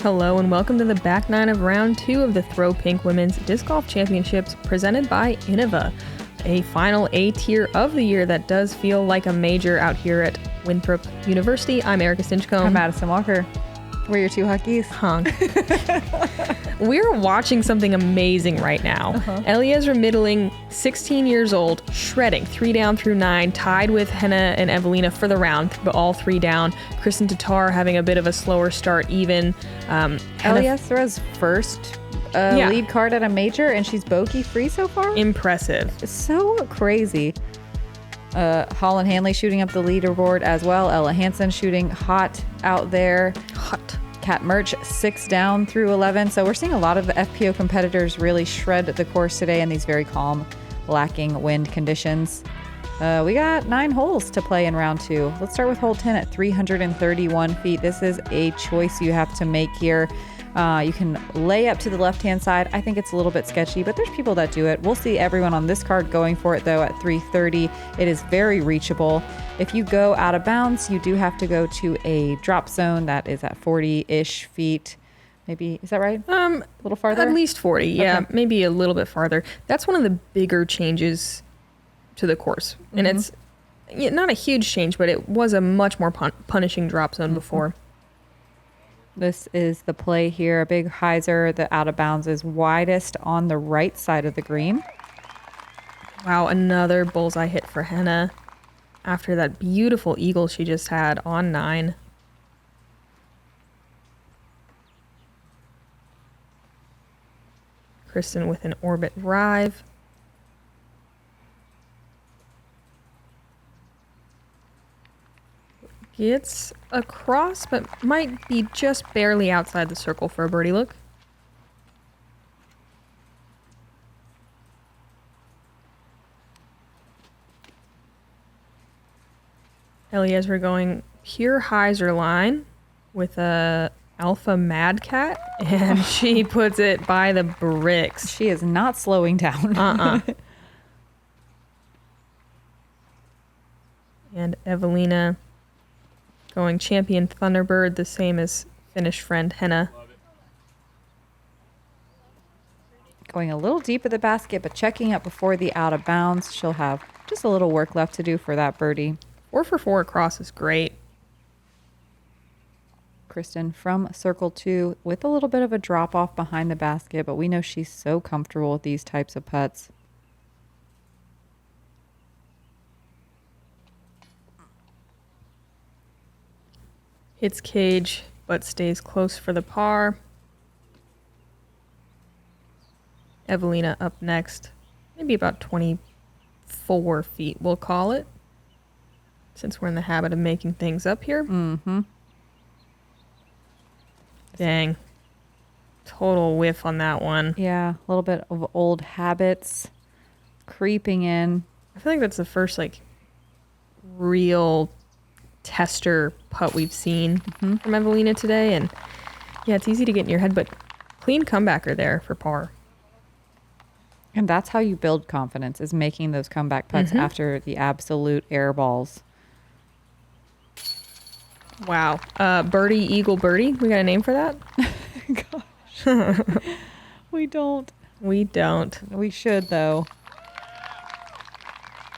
Hello and welcome to the back nine of round 2 of the Throw Pink Women's Disc Golf Championships presented by Innova, a final A tier of the year that does feel like a major out here at Winthrop University. I'm Erika Stinchcomb. I'm Madison Walker. We're your two Huckies. Honk. We're watching something amazing right now. Eliezra Midtlyng, 16 years old, shredding 3 down through 9, tied with Henna and Eveliina for the round, but all 3 down. Kristin Tattar having a bit of a slower start even. Eliezra's first lead card at a major, and she's bogey free so far? Impressive. It's so crazy. Holland Hanley shooting up the leaderboard as well. Ella Hansen shooting hot out there. Hot. Kat Murch 6 down through 11. So we're seeing a lot of the FPO competitors really shred the course today in these very calm, lacking wind conditions. We got 9 holes to play in round 2. Let's start with hole 10 at 331 feet. This is a choice you have to make here. You can lay up to the left-hand side. I think it's a little bit sketchy, but there's people that do it. We'll see everyone on this card going for it, though, at 330. It is very reachable. If you go out of bounds, you do have to go to a drop zone that is at 40-ish feet. Maybe, is that right? A little farther? At least 40, yeah. Okay. Maybe a little bit farther. That's one of the bigger changes to the course. And it's not a huge change, but it was a much more punishing drop zone before. This is the play here. A big hyzer. The out of bounds is widest on the right side of the green. Wow, another bullseye hit for Henna after that beautiful eagle she just had on 9. Kristin with an orbit drive. Gets across, but might be just barely outside the circle for a birdie look. Eliezra going pure hyzer line with a alpha mad cat, and she puts it by the bricks. She is not slowing down. And Eveliina going champion Thunderbird, the same as Finnish friend Henna. Going a little deep at the basket, but checking up before the out of bounds. She'll have just a little work left to do for that birdie. 4 for 4 across is great. Kristin from circle 2 with a little bit of a drop off behind the basket, but we know she's so comfortable with these types of putts. Hits cage, but stays close for the par. Eveliina up next. Maybe about 24 feet, we'll call it, since we're in the habit of making things up here. Dang. Total whiff on that one. Yeah, a little bit of old habits creeping in. I feel like that's the first, real tester putt we've seen from Eveliina today. And, yeah, it's easy to get in your head, but clean comebacker there for par. And that's how you build confidence, is making those comeback putts after the absolute air balls. Wow. Birdie, eagle, birdie. We got a name for that? Gosh. We don't. We don't. We should, though.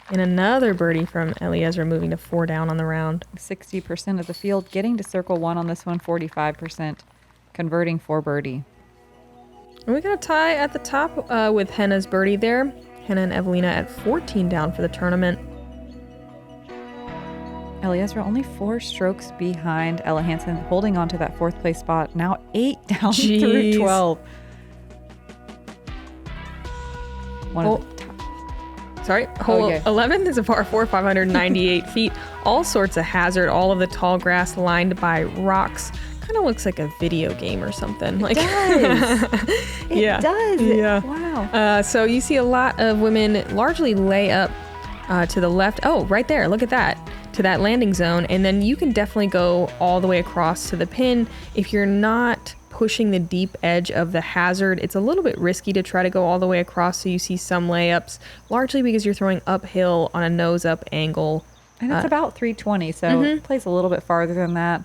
And another birdie from Eliezra, moving to 4 down on the round. 60% of the field getting to circle 1 on this one, 45% converting for birdie. And we got a tie at the top with Henna's birdie there. Henna and Eveliina at 14 down for the tournament. Eliezra only 4 strokes behind Ella Hansen, holding on to that 4th place spot. Now 8 down through 12. Hole 11 is a par 4, 598 feet. All sorts of hazard, all of the tall grass lined by rocks. Kind of looks like a video game or something. It does. It does. Yeah. Wow. So you see a lot of women largely lay up to the left. Oh, right there. Look at that. To that landing zone. And then you can definitely go all the way across to the pin. If you're not pushing the deep edge of the hazard, it's a little bit risky to try to go all the way across. So you see some layups, largely because you're throwing uphill on a nose up angle. And it's about 320, so it plays a little bit farther than that.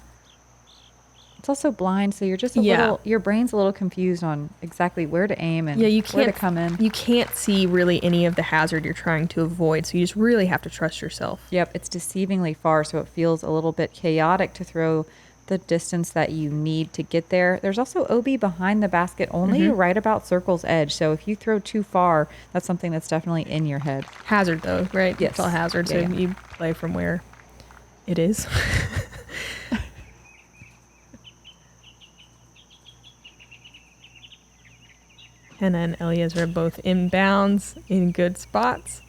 It's also blind, so you're just your brain's a little confused on exactly where to aim and where to come in. You can't see really any of the hazard you're trying to avoid, so you just really have to trust yourself. Yep, it's deceivingly far, so it feels a little bit chaotic to throw the distance that you need to get there. There's also OB behind the basket, only right about circle's edge, so if you throw too far, that's something that's definitely in your head. Hazard, though, right? Yes. It's all hazard, so you play from where it is. Henna and Eliezra are both inbounds in good spots.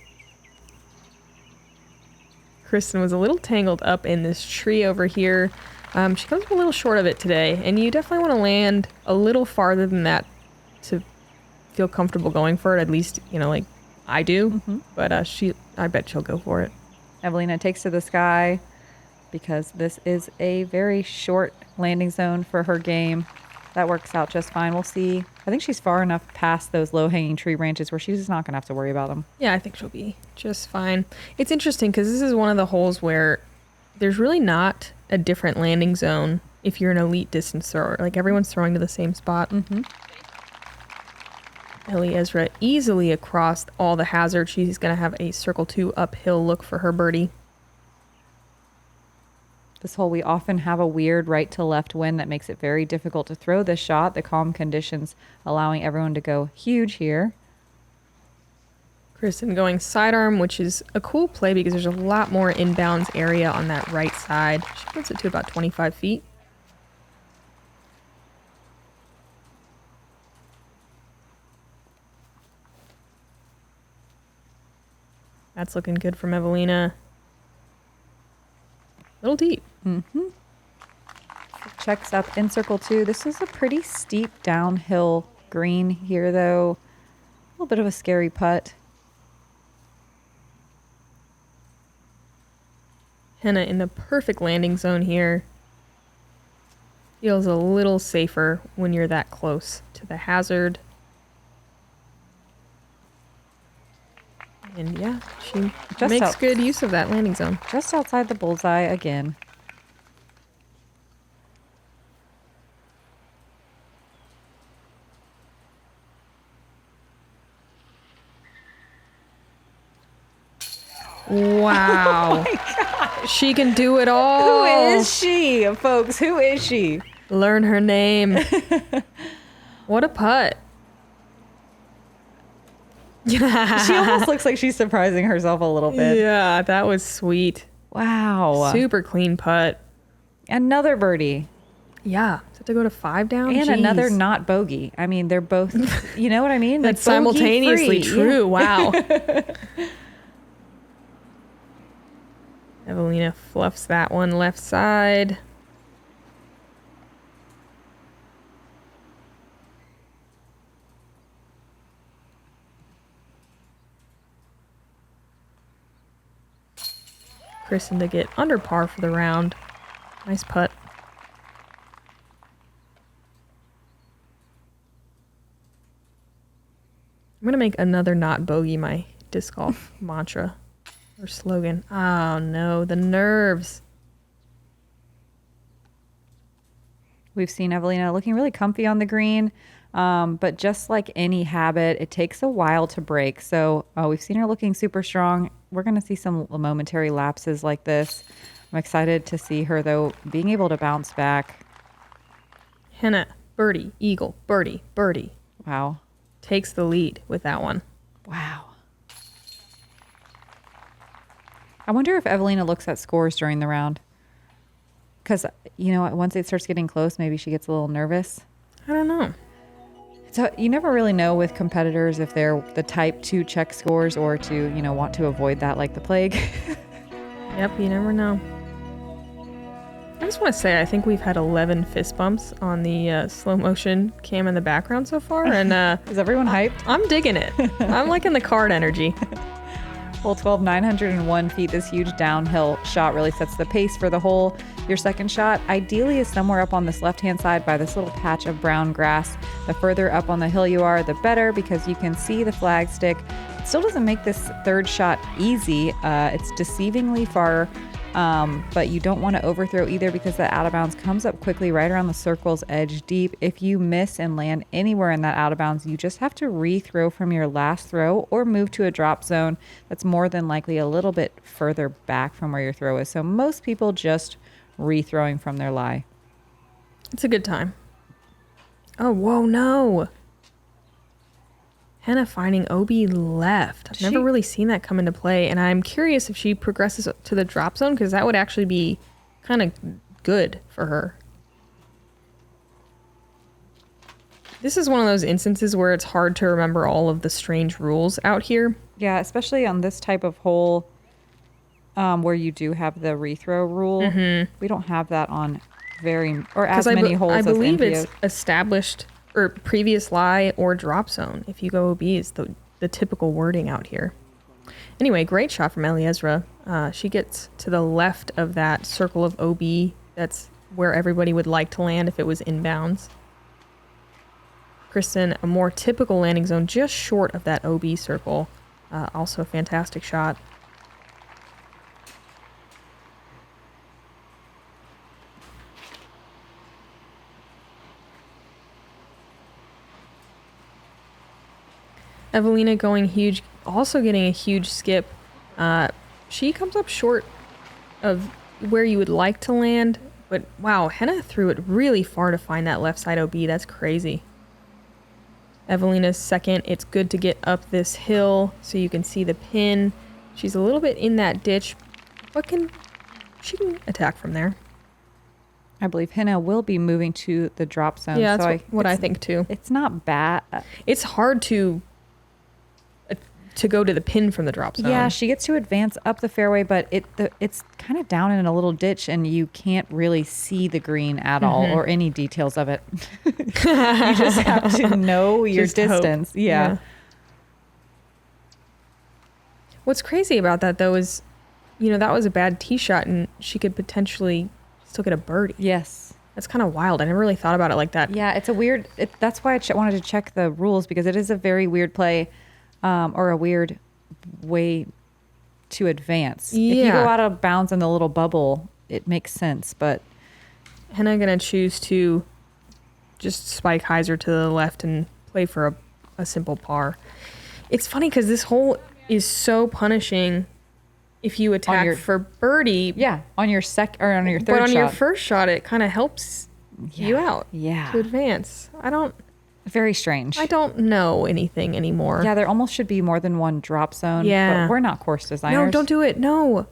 Kristin was a little tangled up in this tree over here. She comes up a little short of it today, and you definitely want to land a little farther than that to feel comfortable going for it. At least, like I do. But I bet she'll go for it. Eveliina takes to the sky because this is a very short landing zone for her game. That works out just fine. We'll see. I think she's far enough past those low-hanging tree branches where she's not going to have to worry about them. Yeah, I think she'll be just fine. It's interesting because this is one of the holes where there's really not a different landing zone if you're an elite distance thrower. Like, everyone's throwing to the same spot. Eliezra easily across all the hazards. She's going to have a circle 2 uphill look for her birdie. This hole, we often have a weird right to left wind that makes it very difficult to throw this shot. The calm conditions allowing everyone to go huge here. Kristin going sidearm, which is a cool play because there's a lot more inbounds area on that right side. She puts it to about 25 feet. That's looking good from Eveliina. A little deep. Checks up in circle 2. This is a pretty steep downhill green here, though. A little bit of a scary putt. Henna in the perfect landing zone here. Feels a little safer when you're that close to the hazard. And yeah, she makes good use of that landing zone. Just outside the bullseye again. Wow. Oh, she can do it all. Who is she, folks? Who is she? Learn her name. What a putt. She almost looks like she's surprising herself a little bit. Yeah, that was sweet. Wow. Super clean putt. Another birdie. Yeah. To go to 5 down? And Jeez. Another not bogey. I mean, they're both, you know what I mean? That's like simultaneously true. Yeah. Wow. Eveliina fluffs that one left side. Kristin to get under par for the round. Nice putt. I'm going to make another not bogey my disc golf mantra or slogan. Oh no, the nerves. We've seen Eveliina looking really comfy on the green, but just like any habit, it takes a while to break. So we've seen her looking super strong. We're going to see some momentary lapses like this. I'm excited to see her, though, being able to bounce back. Henna, birdie, eagle, birdie, birdie. Wow. Takes the lead with that one. Wow. I wonder if Eveliina looks at scores during the round. Because, once it starts getting close, maybe she gets a little nervous. I don't know. So you never really know with competitors if they're the type to check scores or to, want to avoid that like the plague. Yep, you never know. I just want to say, I think we've had 11 fist bumps on the slow motion cam in the background so far. And is everyone hyped? I'm digging it. I'm liking the card energy. Hole 12, 901 feet. This huge downhill shot really sets the pace for the hole. Your second shot ideally is somewhere up on this left-hand side by this little patch of brown grass. The further up on the hill you are, the better, because you can see the flag stick. It still doesn't make this third shot easy. It's deceivingly far But you don't want to overthrow either because that out of bounds comes up quickly right around the circle's edge deep. If you miss and land anywhere in that out of bounds, you just have to re-throw from your last throw or move to a drop zone that's more than likely a little bit further back from where your throw is. So most people just re-throwing from their lie. It's a good time. Oh, whoa, no. Henna finding OB left. I've never really seen that come into play, and I'm curious if she progresses to the drop zone, because that would actually be kind of good for her. This is one of those instances where it's hard to remember all of the strange rules out here. Yeah, especially on this type of hole where you do have the rethrow rule. Mm-hmm. We don't have that on as many holes as I believe NPO. it's established or previous lie or drop zone. If you go OB is the typical wording out here. Anyway, great shot from Eliezra. She gets to the left of that circle of OB. That's where everybody would like to land if it was inbounds. Kristin, a more typical landing zone just short of that OB circle. Also a fantastic shot. Eveliina going huge, also getting a huge skip. She comes up short of where you would like to land, but wow, Henna threw it really far to find that left side OB. That's crazy. Eveliina's second. It's good to get up this hill so you can see the pin. She's a little bit in that ditch, but she can attack from there. I believe Henna will be moving to the drop zone. Yeah, that's what I think too. It's not bad. It's hard to go to the pin from the drop zone. Yeah, she gets to advance up the fairway, but it's kind of down in a little ditch, and you can't really see the green at all or any details of it. You just have to know your distance. Yeah. What's crazy about that, though, is, that was a bad tee shot, and she could potentially still get a birdie. Yes. That's kind of wild. I never really thought about it like that. Yeah, it's a weird... that's why I wanted to check the rules, because it is a very weird play. Or a weird way to advance. Yeah. If you go out of bounds in the little bubble, it makes sense, but... Henna going to choose to just spike hyzer to the left and play for a simple par. It's funny because this hole is so punishing if you attack for birdie. Yeah, on your third shot. But on your first shot, it kind of helps you out to advance. Very strange. I don't know anything anymore. Yeah, there almost should be more than one drop zone. Yeah. But we're not course designers. No, don't do it. No.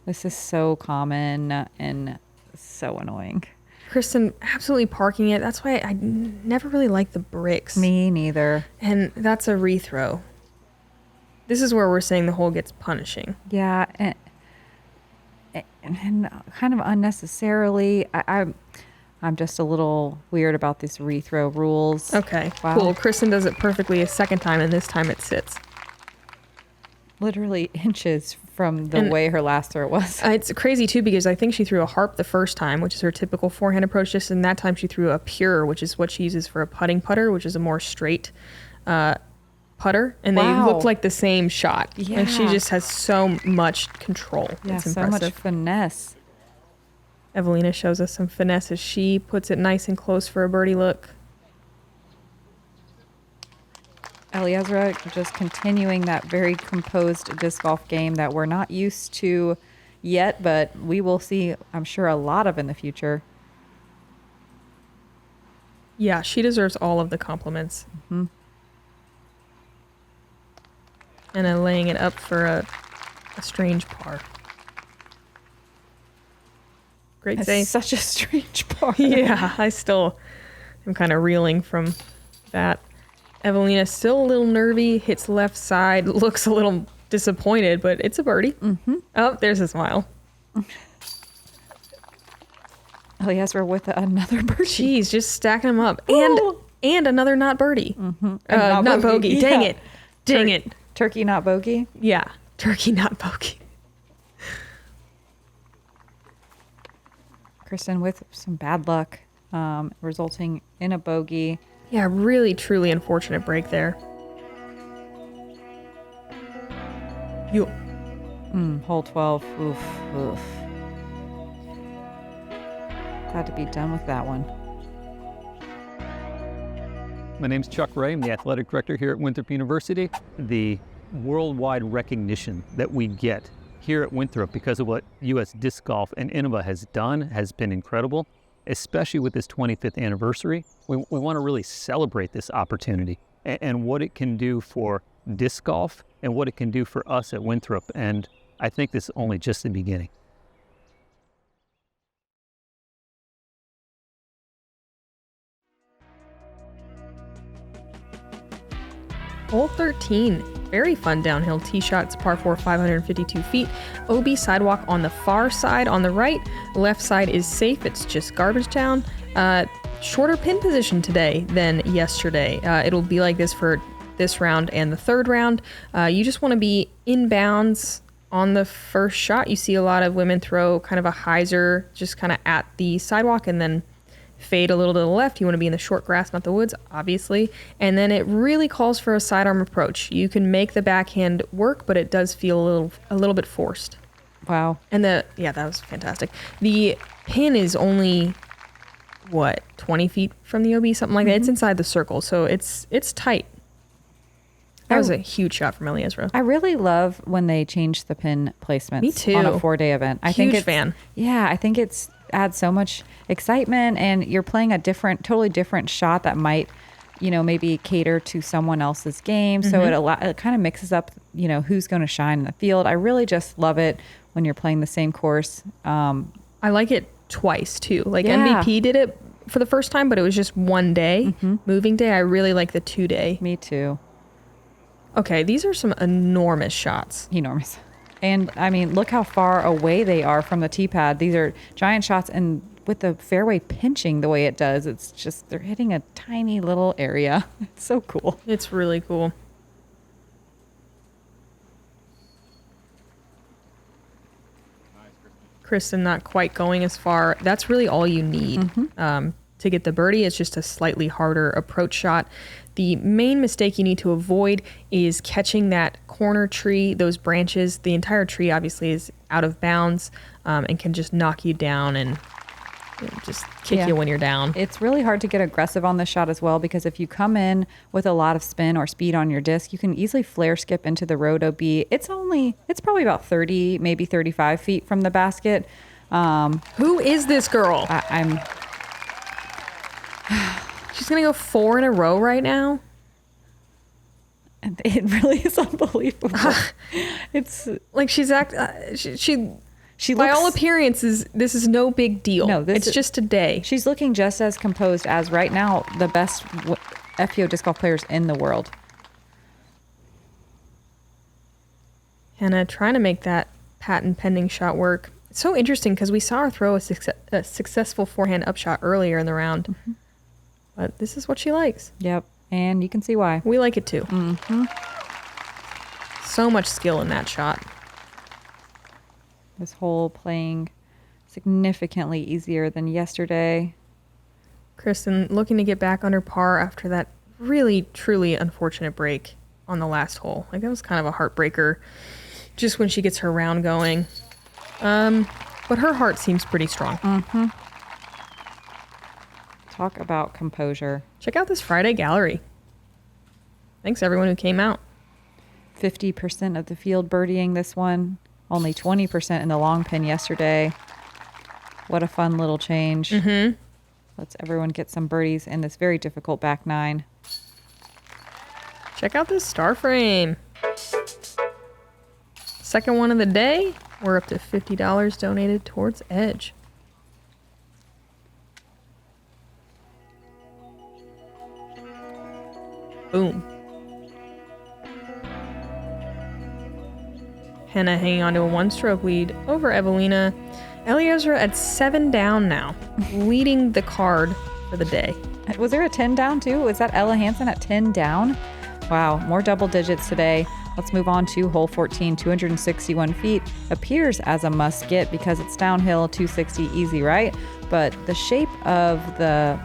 This is so common and so annoying. Kristin absolutely parking it. That's why I never really liked the bricks. Me neither. And that's a rethrow. This is where we're saying the hole gets punishing. Yeah. And kind of unnecessarily. I'm just a little weird about these rethrow rules. Okay, cool. Kristin does it perfectly a second time, and this time it sits. Literally inches from the way her last throw was. It's crazy, too, because I think she threw a harp the first time, which is her typical forehand approach, just and that time she threw a pure, which is what she uses for a putting putter, which is a more straight putter, and they look like the same shot. Yeah. Like she just has so much control. Yeah, it's so much finesse. Eveliina shows us some finesse as she puts it nice and close for a birdie look. Eliezra just continuing that very composed disc golf game that we're not used to yet, but we will see, I'm sure, a lot of in the future. Yeah, she deserves all of the compliments. Mm-hmm. And then laying it up for a strange par. Great It's day. such a strange par. Yeah, I still am kind of reeling from that. Eveliina still a little nervy, hits left side, looks a little disappointed, but it's a birdie. Mm-hmm. Oh, there's a smile. Eliezra with another birdie. Jeez, just stacking them up. And another not birdie. Mm-hmm. Not bogey. Yeah. Dang it. Dang it. Turkey, not bogey? Yeah, turkey, not bogey. Kristin with some bad luck, resulting in a bogey. Yeah, really, truly unfortunate break there. Yo. Hole 12. Oof. Glad to be done with that one. My name's Chuck Ray. I'm the athletic director here at Winthrop University. The worldwide recognition that we get here at Winthrop because of what U.S. Disc Golf and Innova has done has been incredible, especially with this 25th anniversary. We want to really celebrate this opportunity and what it can do for disc golf and what it can do for us at Winthrop. And I think this is only just the beginning. Hole 13, very fun downhill tee shots, par 4, 552 feet. OB sidewalk on the far side on the right. Left side is safe, it's just garbage town. Shorter pin position today than yesterday. It'll be like this for this round and the third round. You just want to be inbounds on the first shot. You see a lot of women throw kind of a hyzer just kind of at the sidewalk and then fade a little to the left. You want to be in the short grass, not the woods, obviously. And then it really calls for a sidearm approach. You can make the backhand work, but it does feel a little bit forced. Wow. And that was fantastic. The pin is only, 20 feet from the OB, something like that. It's inside the circle, so it's tight. That was a huge shot from Eliezra. I really love when they change the pin placements. Me too. On a 4-day event. I think it's fan. Yeah, I think it's adds so much excitement, and you're playing a totally different shot that might, maybe cater to someone else's game. So it kind of mixes up, who's going to shine in the field. I really just love it when you're playing the same course. I like it twice too. Like MVP did it for the first time, but it was just one day, moving day. I really like the 2-day. Me too. Okay, these are some enormous shots. Enormous. And I mean, look how far away they are from the tee pad. These are giant shots, and with the fairway pinching the way it does, it's just, they're hitting a tiny little area. It's so cool. It's really cool. Kristin not quite going as far. That's really all you need to get the birdie. It's just a slightly harder approach shot. The main mistake you need to avoid is catching that corner tree, those branches. The entire tree obviously is out of bounds and can just knock you down and just kick you when you're down. It's really hard to get aggressive on this shot as well, because if you come in with a lot of spin or speed on your disc, you can easily flare skip into the road OB. It's probably about 30, maybe 35 feet from the basket. Who is this girl? She's going to go 4 in a row right now. It really is unbelievable. It's like she by looks, all appearances, this is no big deal. No, it's just a day. She's looking just as composed as right now the best FPO disc golf players in the world. Henna trying to make that patent pending shot work. It's so interesting because we saw her throw a successful forehand upshot earlier in the round. But this is what she likes. Yep. And you can see why. We like it too. So much skill in that shot. This hole playing significantly easier than yesterday. Kristin looking to get back under par after that really, truly unfortunate break on the last hole. Like, that was kind of a heartbreaker just when she gets her round going. But her heart seems pretty strong. Talk about composure. Check out this Friday gallery. Thanks everyone who came out. 50% of the field birdieing this one. Only 20% in the long pin yesterday. What a fun little change. Let's everyone get some birdies in this very difficult back nine. Check out this star frame. Second one of the day. We're up to $50 donated towards Edge. Boom. Henna hanging on to a one-stroke lead over Eveliina. Eliezra at 7 down now, leading the card for the day. Was there a 10 down too? Was that Ella Hansen at 10 down? Wow, more double digits today. Let's move on to hole 14, 261 feet. Appears as a must get because it's downhill, 260 easy, right? But the shape of the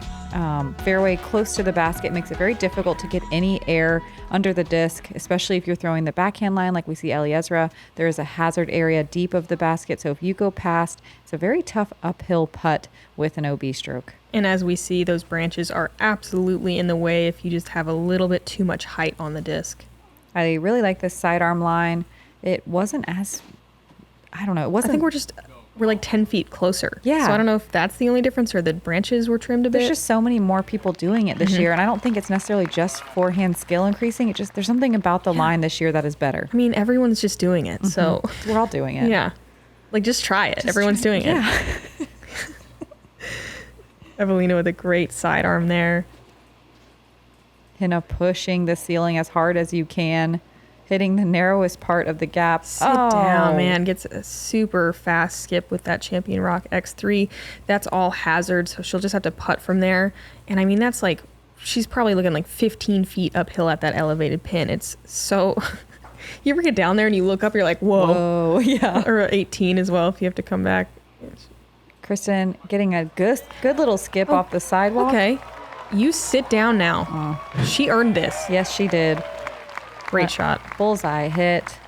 fairway close to the basket makes it very difficult to get any air under the disc, especially if you're throwing the backhand line like we see Eliezra. There is a hazard area deep of the basket, so if you go past, it's a very tough uphill putt with an OB stroke. And as we see, those branches are absolutely in the way if you just have a little bit too much height on the disc. I really like this sidearm line. It wasn't as, I don't know, it wasn't. I think we're like 10 feet closer. Yeah. So I don't know if that's the only difference or the branches were trimmed a bit. There's just so many more people doing it this year, and I don't think it's necessarily just forehand skill increasing. It just, there's something about the line this year that is better. I mean, everyone's just doing it, so. We're all doing it. Yeah. Like, just try it. Everyone's doing it. Yeah. Eveliina with a great sidearm there. Henna pushing the ceiling as hard as you can, hitting the narrowest part of the gap. Sit down, man. Gets a super fast skip with that Champion Rock X3. That's all hazard, so she'll just have to putt from there. And I mean, that's like, she's probably looking like 15 feet uphill at that elevated pin. It's so... You ever get down there and you look up, you're like, whoa. Whoa, yeah. Or 18 as well if you have to come back. Kristin getting a good little skip off the sidewalk. Okay. You sit down now. Oh. She earned this. Yes, she did. Great shot. Bullseye hit.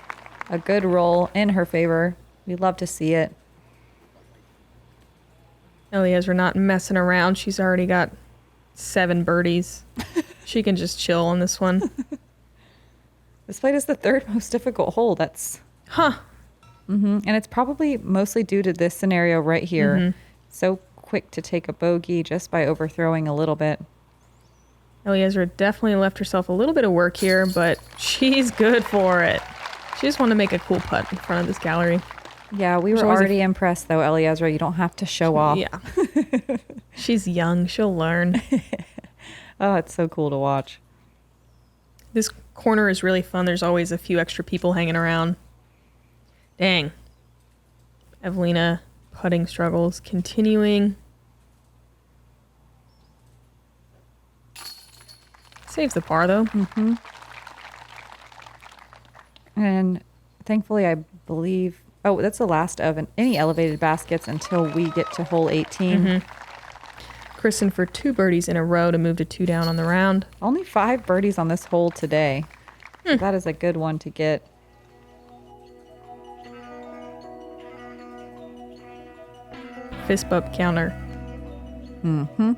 A good roll in her favor. We love to see it. Eliezra not messing around. She's already got 7 birdies. She can just chill on this one. This plate is the third most difficult hole. That's... Huh. And it's probably mostly due to this scenario right here. So quick to take a bogey just by overthrowing a little bit. Eliezra definitely left herself a little bit of work here, but she's good for it. She just wanted to make a cool putt in front of this gallery. Yeah, we were already impressed, though, Eliezra. You don't have to show off. Yeah. She's young. She'll learn. Oh, it's so cool to watch. This corner is really fun. There's always a few extra people hanging around. Dang. Eveliina putting struggles continuing. Saves the par, though. And thankfully, I believe... Oh, that's the last of any elevated baskets until we get to hole 18. Kristin for 2 birdies in a row to move to 2 down on the round. Only 5 birdies on this hole today. So that is a good one to get. Fist bump counter.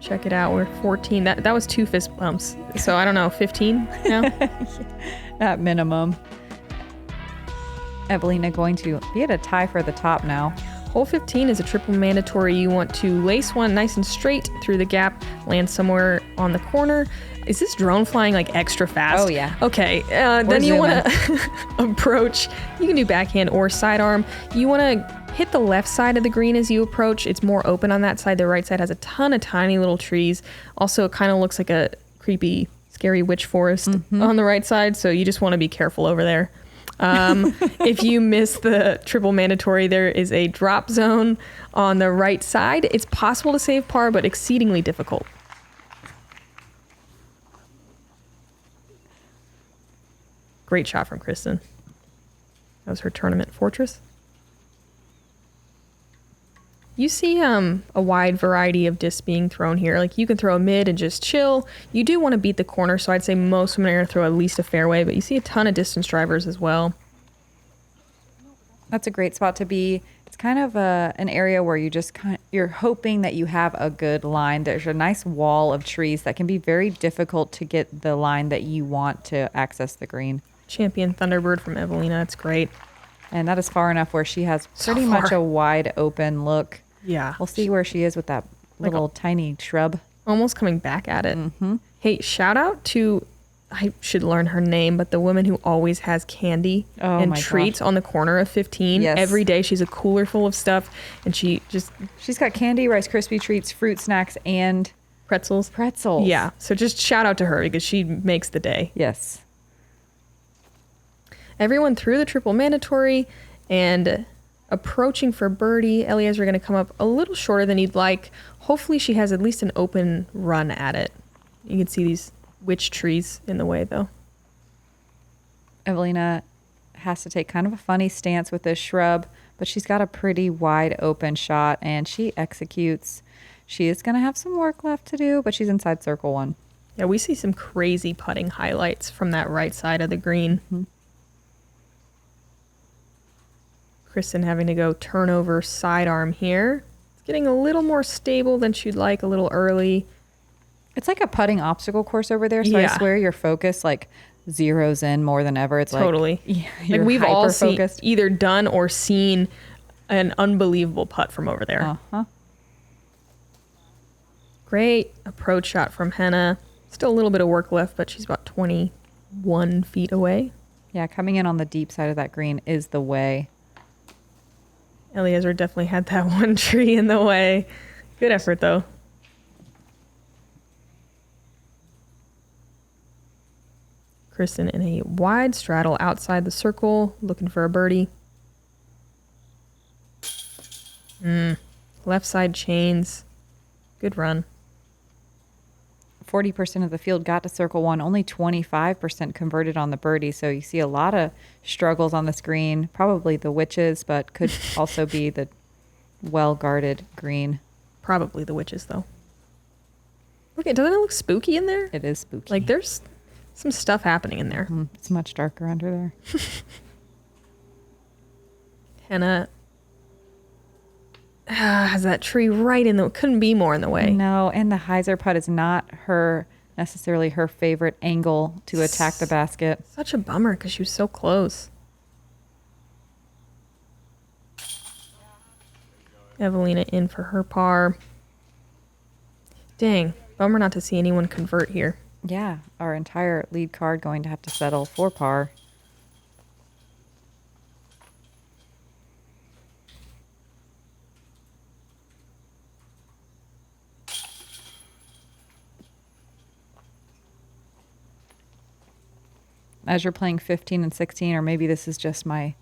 Check it out. We're 14. That was 2 fist bumps. So I don't know, 15 now? At minimum. Eveliina going to be at a tie for the top now. Hole 15 is a triple mandatory. You want to lace one nice and straight through the gap, land somewhere on the corner. Is this drone flying like extra fast? Oh, yeah. Okay, then you want to approach. You can do backhand or sidearm. You want to hit the left side of the green as you approach. It's more open on that side. The right side has a ton of tiny little trees. Also, it kind of looks like a creepy, scary witch forest on the right side, so you just want to be careful over there. If you miss the triple mandatory, there is a drop zone on the right side. It's possible to save par, but exceedingly difficult. Great shot from Kristin. That was her tournament fortress. You see a wide variety of discs being thrown here. Like, you can throw a mid and just chill. You do want to beat the corner, so I'd say most women are going to throw at least a fairway, but you see a ton of distance drivers as well. That's a great spot to be. It's kind of an area where you're hoping that you have a good line. There's a nice wall of trees that can be very difficult to get the line that you want to access the green. Champion Thunderbird from Eveliina. It's great. And that is far enough where she has pretty much a wide open look. Yeah. We'll see where she is with that little tiny shrub. Almost coming back at it. Hey, shout out to, I should learn her name, but the woman who always has candy and treats on the corner of 15. Yes. Every day she's a cooler full of stuff, and she's got candy, Rice Krispie treats, fruit snacks, and pretzels. Yeah. So just shout out to her because she makes the day. Yes. Everyone through the triple mandatory and approaching for birdie. Eliezra are going to come up a little shorter than you'd like. Hopefully she has at least an open run at it. You can see these witch trees in the way, though. Eveliina has to take kind of a funny stance with this shrub, but she's got a pretty wide open shot, and she executes. She is going to have some work left to do, but she's inside circle 1. Yeah, we see some crazy putting highlights from that right side of the green. Mm-hmm. Kristin having to go turn over sidearm here. It's getting a little more stable than she'd like, a little early. It's like a putting obstacle course over there, so Yeah. I swear your focus like zeroes in more than ever. It's Totally. like, Like we've all focused. either done or seen an unbelievable putt from over there. Uh-huh. Great approach shot from Henna. Still a little bit of work left, but she's about 21 feet away. Yeah, coming in on the deep side of that green is the way. Eliezra definitely had that one tree in the way. Good effort, though. Kristin in a wide straddle outside the circle, looking for a birdie. Left side chains. Good run. 40% of the field got to circle one, only 25% converted on the birdie. So you see a lot of struggles on this green, probably the witches, but could also be the well-guarded green. Probably the witches, though. Look, doesn't it look spooky in there? It is spooky. Like, there's some stuff happening in there. It's much darker under there. Henna has that tree right in the... Couldn't be more in the way. No, and the hyzer putt is not necessarily her favorite angle to attack the basket. Such a bummer because she was so close. Eveliina in for her par. Dang, bummer not to see anyone convert here. Yeah, our entire lead card going to have to settle for par. As you're playing 15 and 16, or maybe this is just my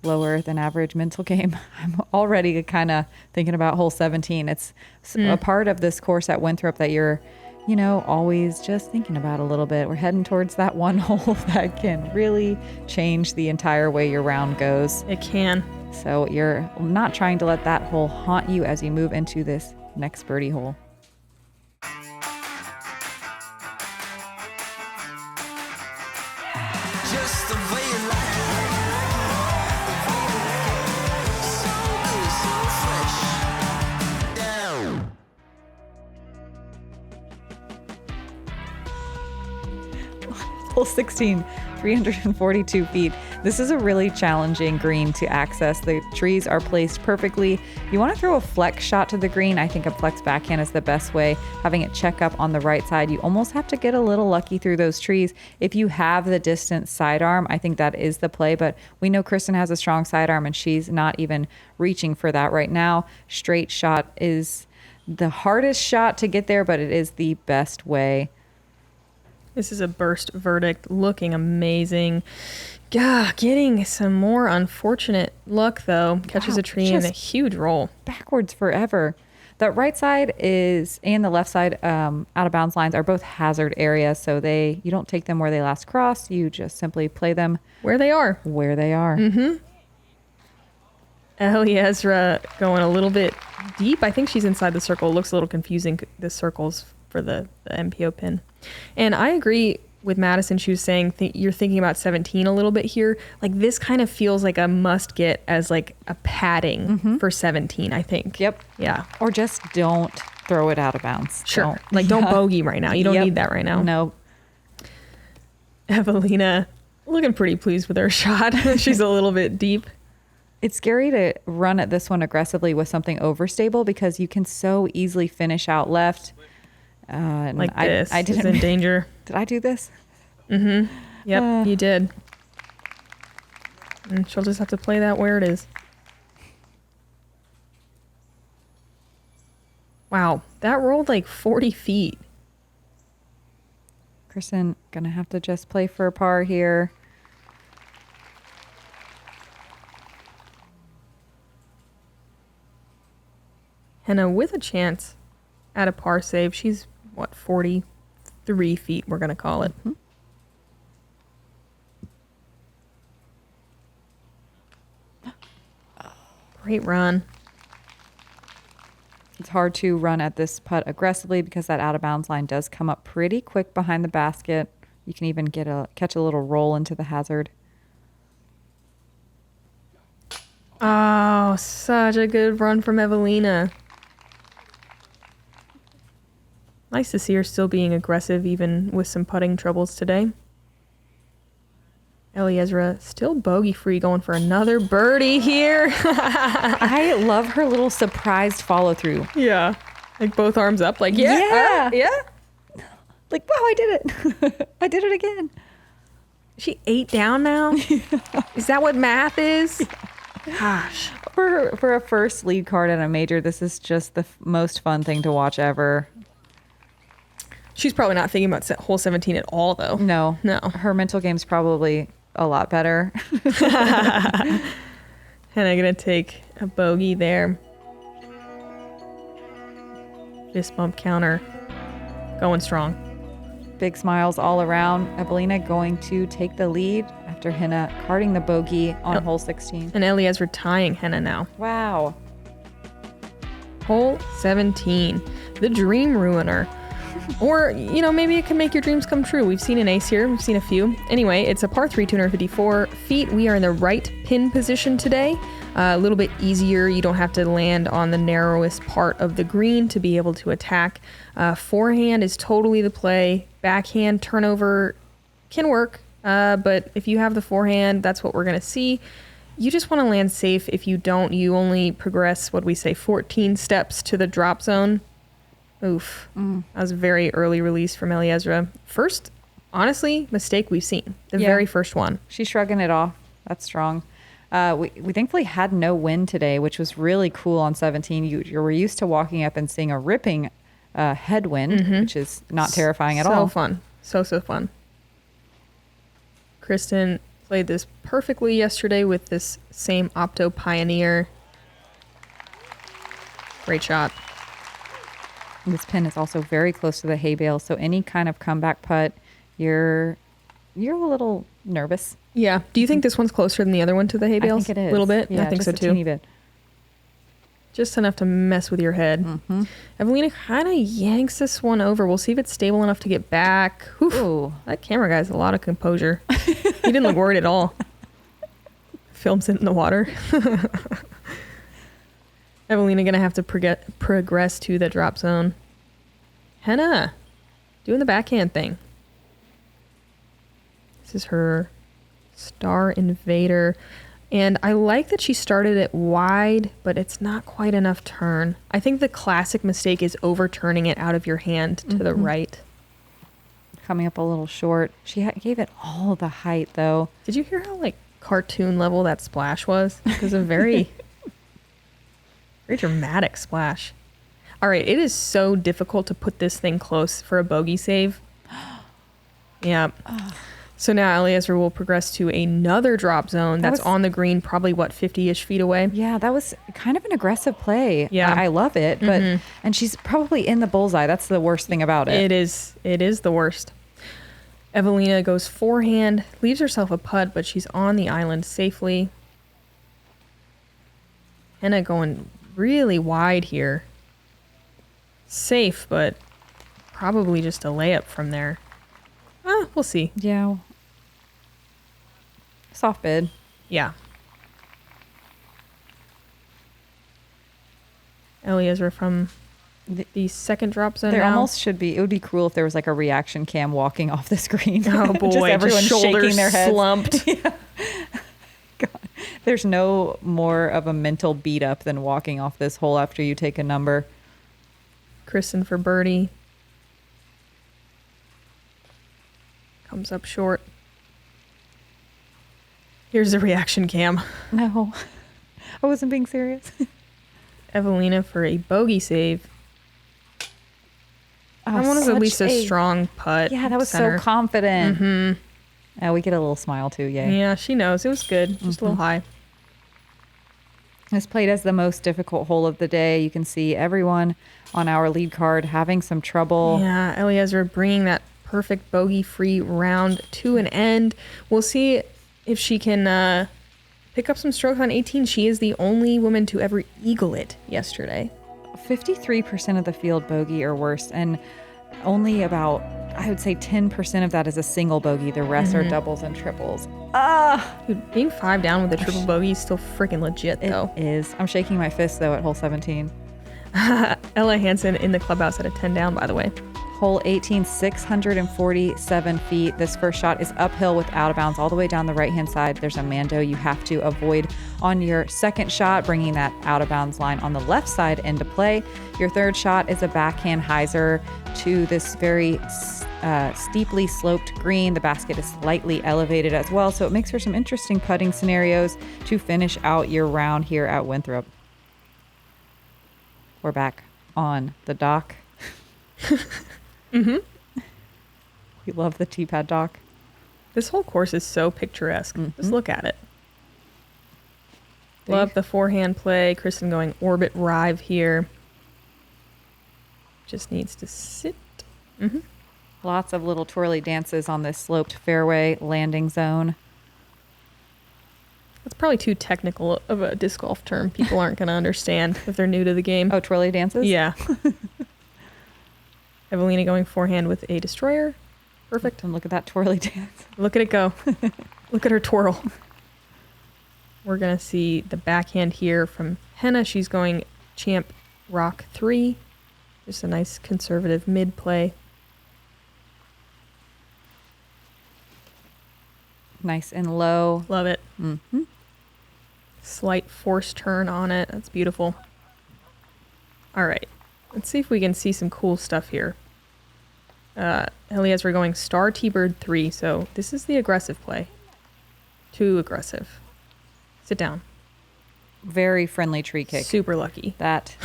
lower than average mental game, I'm already kind of thinking about hole 17. It's a part of this course at Winthrop that you're, always just thinking about a little bit. We're heading towards that one hole that can really change the entire way your round goes. It can. So you're not trying to let that hole haunt you as you move into this next birdie hole. Just the way you like it. So good, so fresh. Down. Hole 16, 342 feet. This is a really challenging green to access. The trees are placed perfectly. You want to throw a flex shot to the green. I think a flex backhand is the best way. Having it check up on the right side, you almost have to get a little lucky through those trees. If you have the distance sidearm, I think that is the play, but we know Kristin has a strong sidearm and she's not even reaching for that right now. Straight shot is the hardest shot to get there, but it is the best way. This is a burst verdict, looking amazing. Yeah, getting some more unfortunate luck, though. Catches Wow, a tree in a just huge roll. Backwards forever. The right side is and the left side out of bounds lines are both hazard areas, so you don't take them where they last cross. You just simply play them Where they are. where they are. Eliezra going a little bit deep. I think she's inside the circle. Looks a little confusing, the circles for the MPO pin. And I agree with Madison. She was saying you're thinking about 17 a little bit here. Like, this kind of feels like a must get as like a padding for 17, I think. Yep. Yeah. Or just don't throw it out of bounds. Sure. Don't bogey right now. You don't need that right now. No. Eveliina looking pretty pleased with her shot. She's a little bit deep. It's scary to run at this one aggressively with something overstable because you can so easily finish out left. Like this. I is didn't in danger. Did I do this? Yep, you did. And she'll just have to play that where it is. Wow, that rolled like 40 feet. Kristin gonna have to just play for a par here. Henna with a chance at a par save. She's, 43 feet, we're going to call it. Great run. It's hard to run at this putt aggressively because that out of bounds line does come up pretty quick behind the basket. You can even catch a little roll into the hazard. Oh, such a good run from Eveliina. Nice to see her still being aggressive even with some putting troubles today. Eliezra still bogey free, going for another birdie here. I love her little surprised follow through. Yeah. Like both arms up, like, yeah. Like, wow, I did it. I did it again. Is she 8 down now? Is that what math is? Gosh. For a first lead card at a major, this is just the most fun thing to watch ever. She's probably not thinking about hole 17 at all, though. No. Her mental game's probably a lot better. And I'm going to take a bogey there. Fist bump counter. Going strong. Big smiles all around. Eveliina going to take the lead after Henna carding the bogey on hole 16. And Eliezra tying Henna now. Wow. Hole 17. The dream ruiner. Or, maybe it can make your dreams come true. We've seen an ace here. We've seen a few. Anyway, it's a par 3, 254 feet. We are in the right pin position today. A little bit easier. You don't have to land on the narrowest part of the green to be able to attack. Forehand is totally the play. Backhand turnover can work. But if you have the forehand, that's what we're going to see. You just want to land safe. If you don't, you only progress, 14 steps to the drop zone. Oof. That was a very early release from Eliezra. First, honestly, mistake we've seen. The very first one. She's shrugging it off. That's strong. We thankfully had no wind today, which was really cool on 17. You were used to walking up and seeing a ripping headwind, which is not terrifying at all. So fun. So fun. Kristin played this perfectly yesterday with this same Opto Pioneer. Great shot. This pin is also very close to the hay bale, so any kind of comeback putt, you're a little nervous. Yeah. Do you think this one's closer than the other one to the hay bales? I think it is. A little bit? Yeah, I think so just too. a teeny bit. Just enough to mess with your head. Eveliina kind of yanks this one over. We'll see if it's stable enough to get back. Ooh, that camera guy has a lot of composure. He didn't look worried at all. Films it in the water. Eveliina gonna have to progress to the drop zone. Henna doing the backhand thing. This is her Star Invader. And I like that she started it wide, but it's not quite enough turn. I think the classic mistake is overturning it out of your hand to the right. Coming up a little short. She gave it all the height, though. Did you hear how cartoon level that splash was? It was a very dramatic splash. All right, it is so difficult to put this thing close for a bogey save. Yeah. So now Eliezra will progress to another drop zone that's on the green, probably 50-ish feet away. Yeah, that was kind of an aggressive play. Yeah. I love it, but and she's probably in the bullseye. That's the worst thing about it. It is the worst. Eveliina goes forehand, leaves herself a putt, but she's on the island safely. Henna going really wide here. Safe, but probably just a layup from there. We'll see. Yeah. Soft bid. Yeah. Eliezra from the second drop zone. There now. almost should be. It would be cruel if there was a reaction cam walking off the screen. Oh boy, just everyone shaking their heads. Slumped. Yeah. God. There's no more of a mental beat up than walking off this hole after you take a number. Kristin for birdie. Comes up short. Here's the reaction cam. No, I wasn't being serious. Eveliina for a bogey save. Oh, that one was at least a strong putt. Yeah, that was center. so confident. We get a little smile too. Yay. Yeah, she knows. It was good. Just a little high. This played as the most difficult hole of the day. You can see everyone on our lead card having some trouble. Yeah, Eliezra bringing that perfect bogey-free round to an end. We'll see if she can pick up some strokes on 18. She is the only woman to ever eagle it yesterday. 53% of the field bogey or worse, and only about, I would say 10% of that is a single bogey. The rest are doubles and triples. Dude, being 5 down with a triple bogey is still freaking legit, though. It is. I'm shaking my fist, though, at hole 17. Ella Hansen in the clubhouse at a 10 down, by the way. Hole 18, 647 feet. This first shot is uphill with out of bounds all the way down the right-hand side. There's a Mando you have to avoid on your second shot, bringing that out of bounds line on the left side into play. Your third shot is a backhand hyzer to this very steeply sloped green. The basket is slightly elevated as well, so it makes for some interesting putting scenarios to finish out your round here at Winthrop. We're back on the dock. We love the T-pad dock. This whole course is so picturesque. Just look at it. Love the forehand play. Kristin going orbit rive here. Just needs to sit. Lots of little twirly dances on this sloped fairway landing zone. That's probably too technical of a disc golf term. People aren't going to understand if they're new to the game. Oh, twirly dances? Yeah. Eveliina going forehand with a destroyer. Perfect. And look at that twirly dance. Look at it go. Look at her twirl. We're going to see the backhand here from Henna. She's going champ rock 3. Just a nice conservative mid play. Nice and low. Love it. Slight force turn on it. That's beautiful. All right. Let's see if we can see some cool stuff here. Eliezra going star T-bird 3. So this is the aggressive play. Too aggressive. Sit down. Very friendly tree kick. Super lucky. That.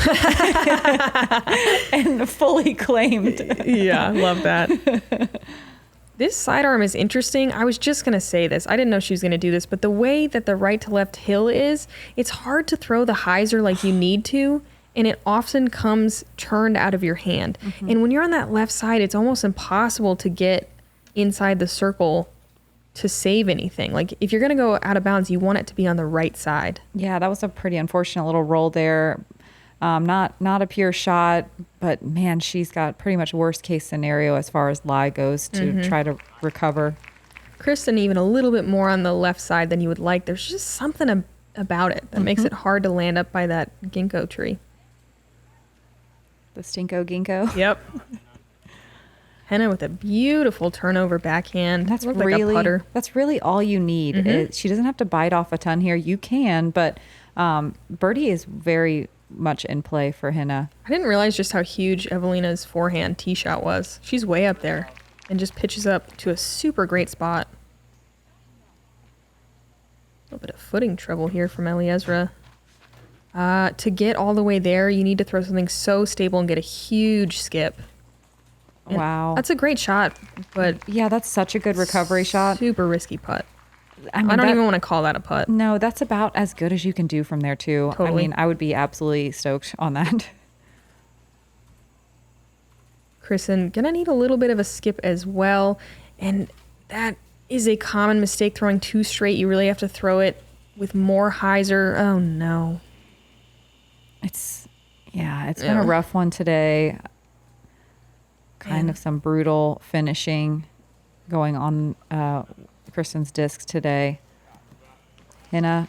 And fully claimed. Yeah, love that. This sidearm is interesting. I was just going to say this. I didn't know she was going to do this, but the way that the right to left hill is, it's hard to throw the hyzer like you need to, and it often comes turned out of your hand. And when you're on that left side, it's almost impossible to get inside the circle to save anything. Like if you're going to go out of bounds, you want it to be on the right side. Yeah, that was a pretty unfortunate little roll there. Not a pure shot, but man, she's got pretty much worst case scenario as far as lie goes to try to recover. Kristin even a little bit more on the left side than you would like. There's just something about it that makes it hard to land up by that ginkgo tree. The stinko ginkgo. Yep. Henna with a beautiful turnover backhand. That's Looked really, like a putter. that's really all you need. She doesn't have to bite off a ton here. You can, but birdie is very much in play for Henna. I didn't realize just how huge Eveliina's forehand tee shot was. She's way up there and just pitches up to a super great spot. A little bit of footing trouble here from Eliezra. To get all the way there, you need to throw something so stable and get a huge skip. And wow. That's a great shot, but Yeah, that's such a good recovery shot. super risky putt. I mean, I don't even want to call that a putt. No, that's about as good as you can do from there, too. Totally. I mean, I would be absolutely stoked on that. Kristin, gonna need a little bit of a skip as well. And that is a common mistake, throwing too straight. You really have to throw it with more hyzer. Oh, no. It's been a rough one today. Kind of some brutal finishing going on Kristin's discs today. Henna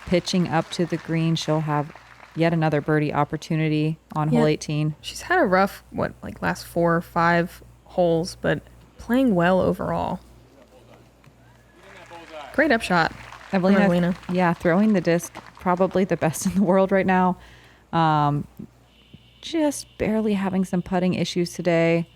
pitching up to the green. She'll have yet another birdie opportunity on hole 18. She's had a rough, last 4 or 5 holes, but playing well overall. Great upshot. Eveliina. Yeah, throwing the disc, probably the best in the world right now. Just barely having some putting issues today.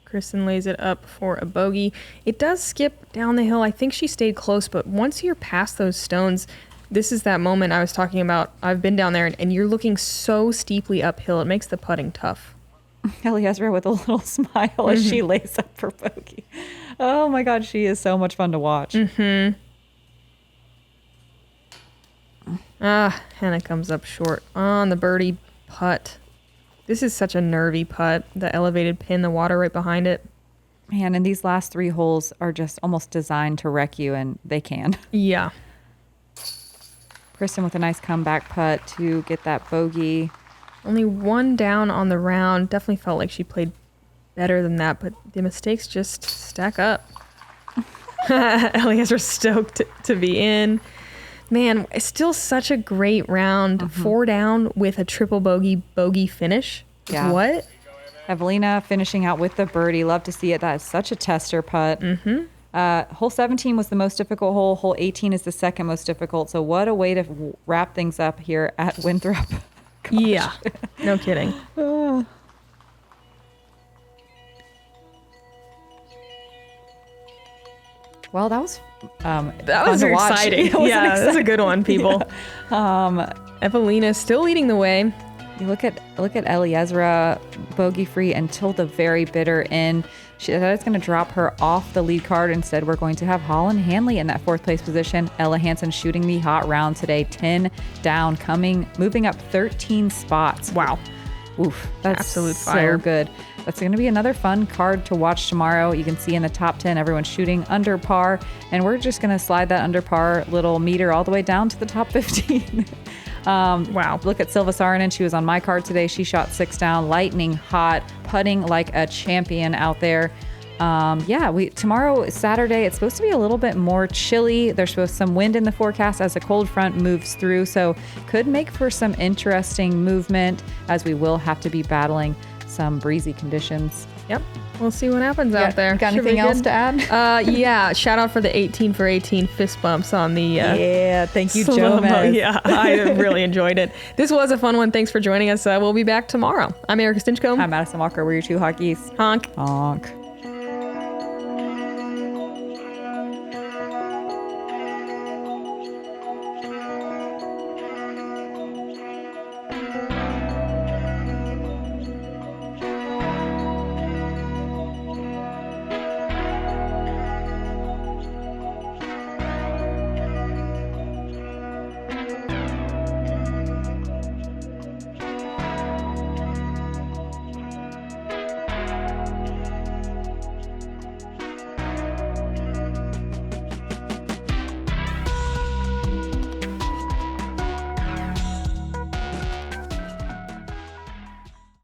Kristin lays it up for a bogey. It does skip down the hill. I think she stayed close, but once you're past those stones, this is that moment I was talking about. I've been down there, and you're looking so steeply uphill. It makes the putting tough. Eliezra with a little smile as she lays up for bogey. Oh my God, she is so much fun to watch. Henna comes up short on the birdie putt. This is such a nervy putt. The elevated pin, the water right behind it. Man, and these last 3 holes are just almost designed to wreck you, and they can. Yeah. Kristin with a nice comeback putt to get that bogey. Only one down on the round. Definitely felt like she played better than that, but the mistakes just stack up. Eliezra stoked to be in. Man, it's still such a great round. 4 down with a triple bogey finish. Yeah. What? Eveliina finishing out with the birdie. Love to see it. That is such a tester putt. Hole 17 was the most difficult hole. Hole 18 is the second most difficult. So what a way to wrap things up here at Winthrop. Yeah, no kidding. Well, that was That was fun to watch. exciting. It was Yeah, exciting. that's a good one, people. Evelina still leading the way. You look at Eliezra bogey free until the very bitter end. That is going to drop her off the lead card. Instead, we're going to have Holland Hanley in that 4th place position. Ella Hansen shooting the hot round today, 10 down, moving up 13 spots. Wow. Oof, that's Absolute fire. so good. That's going to be another fun card to watch tomorrow. You can see in the top 10, everyone's shooting under par, and we're just going to slide that under par little meter all the way down to the top 15. Wow. Look at Silva Saarinen. She was on my card today. She shot 6 down, lightning hot, putting like a champion out there. Tomorrow, Saturday, it's supposed to be a little bit more chilly. There's supposed to be some wind in the forecast as a cold front moves through. So could make for some interesting movement as we will have to be battling some breezy conditions. Yep. We'll see what happens out there. Got Should be anything else good. to add? Yeah. Shout out for the 18 for 18 fist bumps on the Yeah, thank you, slow-mo. Jomez. Yeah, I really enjoyed it. This was a fun one. Thanks for joining us. We'll be back tomorrow. I'm Erika Stinchcomb. I'm Madison Walker. We're your 2 hot geese. Honk. Honk.